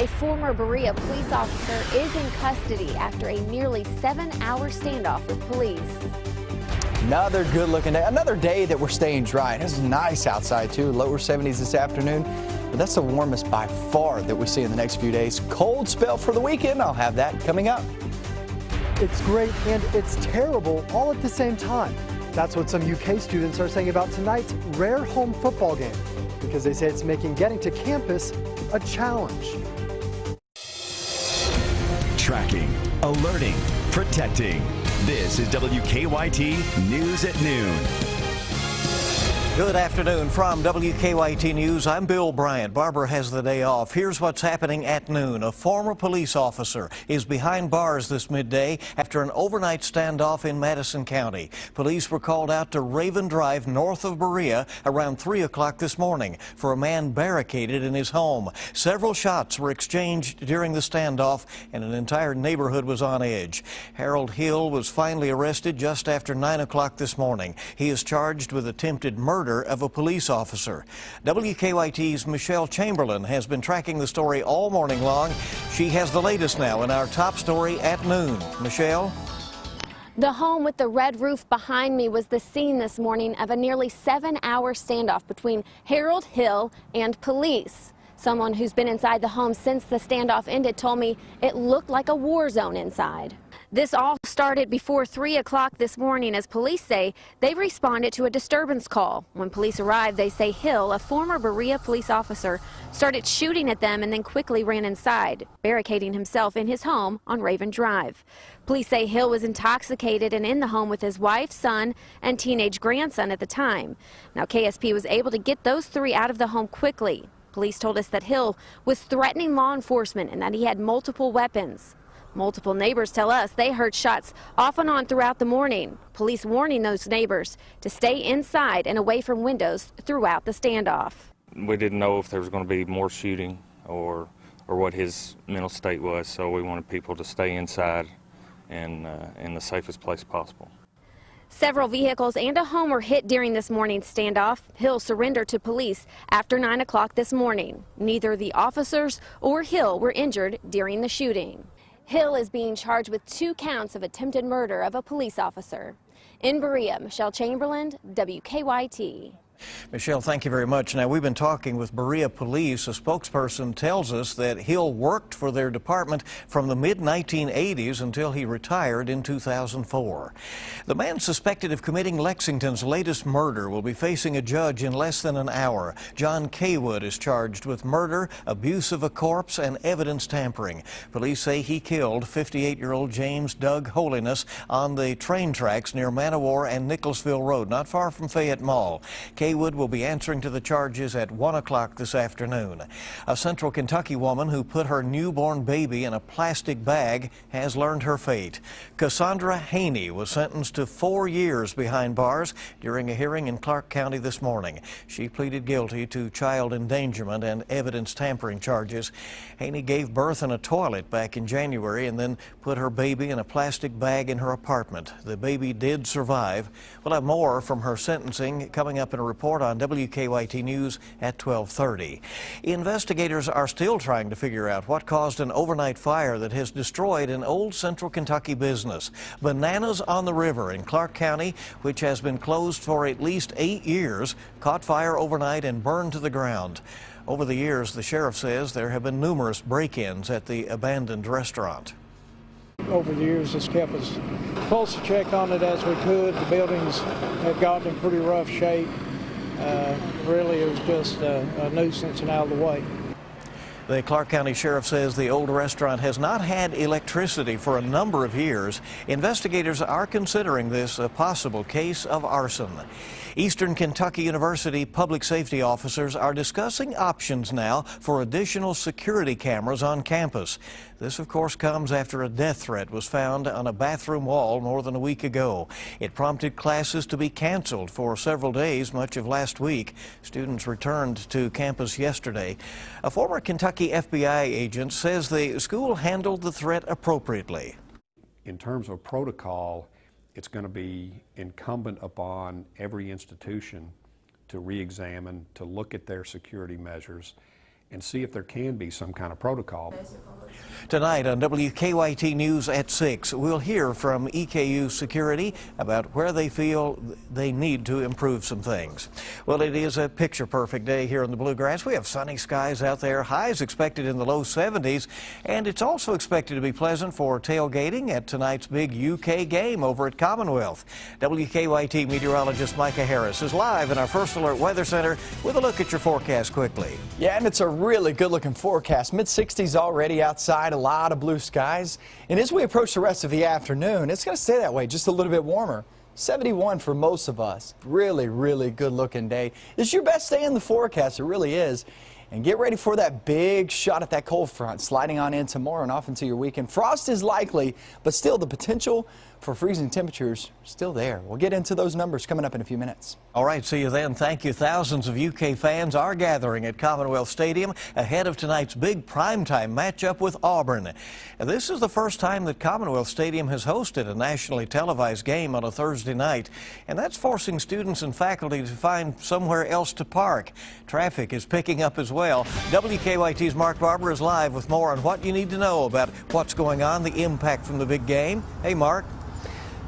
A former Berea police officer is in custody after a nearly 7-hour standoff with police. Another good looking day, another day that we're staying dry. It's nice outside too, lower 70s this afternoon, but that's the warmest by far that we see in the next few days. Cold spell for the weekend, I'll have that coming up. It's great and it's terrible all at the same time. That's what some UK students are saying about tonight's rare home football game, because they say it's making getting to campus a challenge. Tracking, alerting, protecting. This is WKYT News at Noon. Good afternoon from WKYT News. I'm Bill Bryant. Barbara has the day off. Here's what's happening at noon. A former police officer is behind bars this midday after an overnight standoff in Madison County. Police were called out to Raven Drive north of Berea around 3 o'clock this morning for a man barricaded in his home. Several shots were exchanged during the standoff and an entire neighborhood was on edge. Harold Hill was finally arrested just after 9 o'clock this morning. He is charged with attempted murder of a police officer. WKYT's Michelle Chamberlain has been tracking the story all morning long. She has the latest now in our top story at noon. Michelle? The home with the red roof behind me was the scene this morning of a nearly 7-hour standoff between Harold Hill and police. Someone who's been inside the home since the standoff ended told me it looked like a war zone inside. This all started before 3 o'clock this morning as police say they responded to a disturbance call. When police arrived, they say Hill, a former Berea police officer, started shooting at them and then quickly ran inside, barricading himself in his home on Raven Drive. Police say Hill was intoxicated and in the home with his wife, son, and teenage grandson at the time. Now, KSP was able to get those three out of the home quickly. Police told us that Hill was threatening law enforcement and that he had multiple weapons. Multiple neighbors tell us they heard shots off and on throughout the morning. Police warning those neighbors to stay inside and away from windows throughout the standoff. We didn't know if there was going to be more shooting or what his mental state was, so we wanted people to stay inside and in the safest place possible. Several vehicles and a home were hit during this morning's standoff. Hill surrendered to police after 9 o'clock this morning. Neither the officers or Hill were injured during the shooting. Hill is being charged with 2 counts of attempted murder of a police officer. In Berea, Michelle Chamberlain, WKYT. Michelle, thank you very much. Now, we've been talking with Berea Police. A spokesperson tells us that Hill worked for their department from the mid-1980s until he retired in 2004. The man suspected of committing Lexington's latest murder will be facing a judge in less than an hour. John Kaywood is charged with murder, abuse of a corpse, and evidence tampering. Police say he killed 58-year-old James Doug Holiness on the train tracks near Manowar and Nicholsville Road, not far from Fayette Mall. Kaywood will be answering to the charges at 1 o'clock this afternoon. A Central Kentucky woman who put her newborn baby in a plastic bag has learned her fate. Cassandra Haney was sentenced to 4 years behind bars during a hearing in Clark County this morning. She pleaded guilty to child endangerment and evidence tampering charges. Haney gave birth in a toilet back in January and then put her baby in a plastic bag in her apartment. The baby did survive. We'll have more from her sentencing coming up in a report on WKYT News at 12:30. Investigators are still trying to figure out what caused an overnight fire that has destroyed an old Central Kentucky business. Bananas on the River in Clark County, which has been closed for at least 8 years, caught fire overnight and burned to the ground. Over the years, the sheriff says there have been numerous break-ins at the abandoned restaurant. Over the years, just kept us close to check on it as we could. The buildings had gotten in pretty rough shape. Really, it was just a nuisance and out of the way. The Clark County Sheriff says the old restaurant has not had electricity for a number of years. Investigators are considering this a possible case of arson. Eastern Kentucky University public safety officers are discussing options now for additional security cameras on campus. This, of course, comes after a death threat was found on a bathroom wall more than a week ago. It prompted classes to be canceled for several days, much of last week. Students returned to campus yesterday. A former Kentucky FBI agent says the school handled the threat appropriately. In terms of protocol, it's going to be incumbent upon every institution to re-examine, to look at their security measures, and see if there can be some kind of protocol. Tonight on WKYT News at 6, we'll hear from EKU security about where they feel they need to improve some things. Well, it is a picture-perfect day here in the Bluegrass. We have sunny skies out there, highs expected in the low 70s, and it's also expected to be pleasant for tailgating at tonight's big UK game over at Commonwealth. WKYT meteorologist Micah Harris is live in our First Alert Weather Center with a look at your forecast quickly. Yeah, and it's a really good-looking forecast. Mid-60s already outside, a lot of blue skies. And as we approach the rest of the afternoon, it's going to stay that way, just a little bit warmer. 71 for most of us. Really good-looking day. It's your best day in the forecast. It really is. And get ready for that big shot at that cold front sliding on in tomorrow and off into your weekend. Frost is likely, but still the potential for freezing temperatures still there. We'll get into those numbers coming up in a few minutes. All right, see you then. Thank you. Thousands of UK fans are gathering at Commonwealth Stadium ahead of tonight's big primetime matchup with Auburn. This is the first time that Commonwealth Stadium has hosted a nationally televised game on a Thursday night, and that's forcing students and faculty to find somewhere else to park. Traffic is picking up as well. WKYT's Mark Barber is live with more on what you need to know about what's going on, the impact from the big game. Hey, Mark.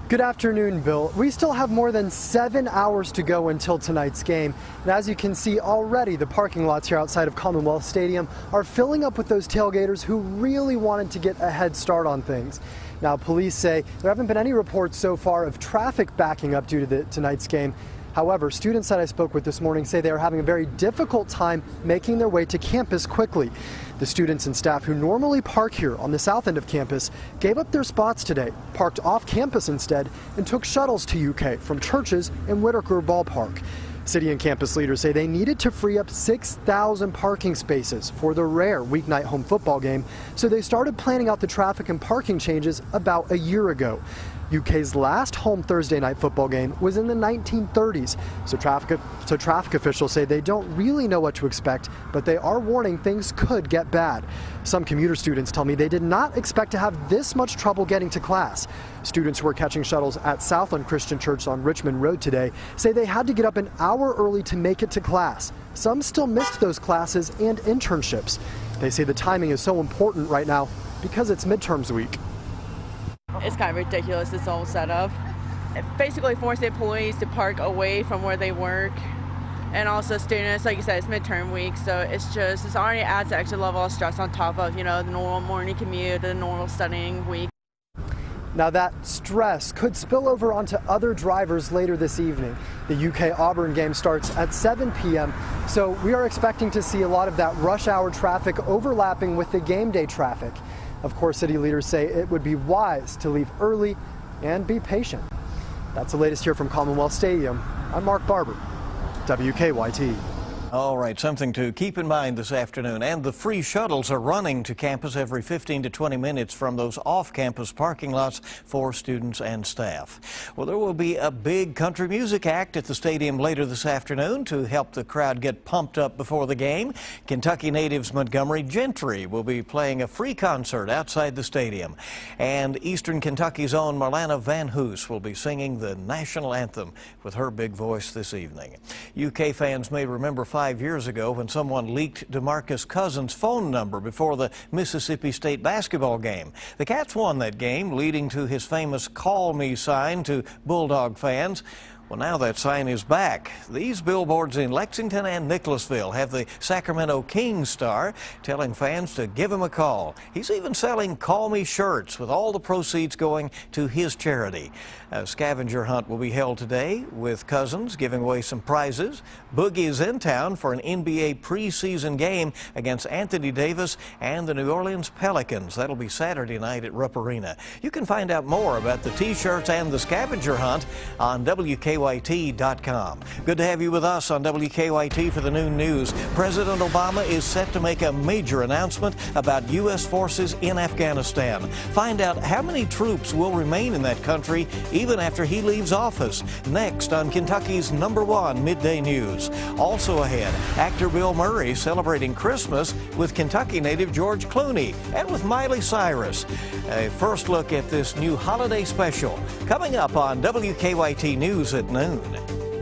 Good afternoon, Bill. We still have more than 7 hours to go until tonight's game. And as you can see already, the parking lots here outside of Commonwealth Stadium are filling up with those tailgaters who really wanted to get a head start on things. Now, police say there haven't been any reports so far of traffic backing up due to tonight's game. However, students that I spoke with this morning say they are having a very difficult time making their way to campus quickly. The students and staff who normally park here on the south end of campus gave up their spots today, parked off campus instead, and took shuttles to UK from Churches and Whitaker Ballpark. City and campus leaders say they needed to free up 6,000 parking spaces for the rare weeknight home football game, so they started planning out the traffic and parking changes about a year ago. UK's last home Thursday night football game was in the 1930s, so traffic officials say they don't really know what to expect, but they are warning things could get bad. Some commuter students tell me they did not expect to have this much trouble getting to class. Students who were catching shuttles at Southland Christian Church on Richmond Road today say they had to get up an hour early to make it to class. Some still missed those classes and internships. They say the timing is so important right now because it's midterms week. It's kind of ridiculous, this whole setup. It basically forced employees to park away from where they work. And also students, like you said, it's midterm week, so it's already adds an extra level of stress on top of, the normal morning commute, the normal studying week. Now that stress could spill over onto other drivers later this evening. The UK Auburn game starts at 7 p.m., so we are expecting to see a lot of that rush hour traffic overlapping with the game day traffic. Of course, city leaders say it would be wise to leave early and be patient. That's the latest here from Commonwealth Stadium. I'm Mark Barber, WKYT. All right, something to keep in mind this afternoon. And the free shuttles are running to campus every 15 to 20 minutes from those off-campus parking lots for students and staff. Well, there will be a big country music act at the stadium later this afternoon to help the crowd get pumped up before the game. Kentucky natives Montgomery Gentry will be playing a free concert outside the stadium. And Eastern Kentucky's own Marlana Van Hoos will be singing the national anthem with her big voice this evening. UK fans may remember 5 years ago when someone leaked DeMarcus Cousins' phone number before the Mississippi State basketball game. The Cats won that game, leading to his famous "Call Me" sign to Bulldog fans. Well, now that sign is back. These billboards in Lexington and Nicholasville have the Sacramento Kings star telling fans to give him a call. He's even selling "Call Me" shirts with all the proceeds going to his charity. A scavenger hunt will be held today with Cousins giving away some prizes. Boogie is in town for an NBA preseason game against Anthony Davis and the New Orleans Pelicans. That'll be Saturday night at Rupp Arena. You can find out more about the T-shirts and the scavenger hunt on WKYT.com. Good to have you with us on WKYT for the noon news. President Obama is set to make a major announcement about U.S. forces in Afghanistan. Find out how many troops will remain in that country even after he leaves office. Next on Kentucky's #1 midday news. Also ahead, actor Bill Murray celebrating Christmas with Kentucky native George Clooney and with Miley Cyrus. A first look at this new holiday special coming up on WKYT News at noon.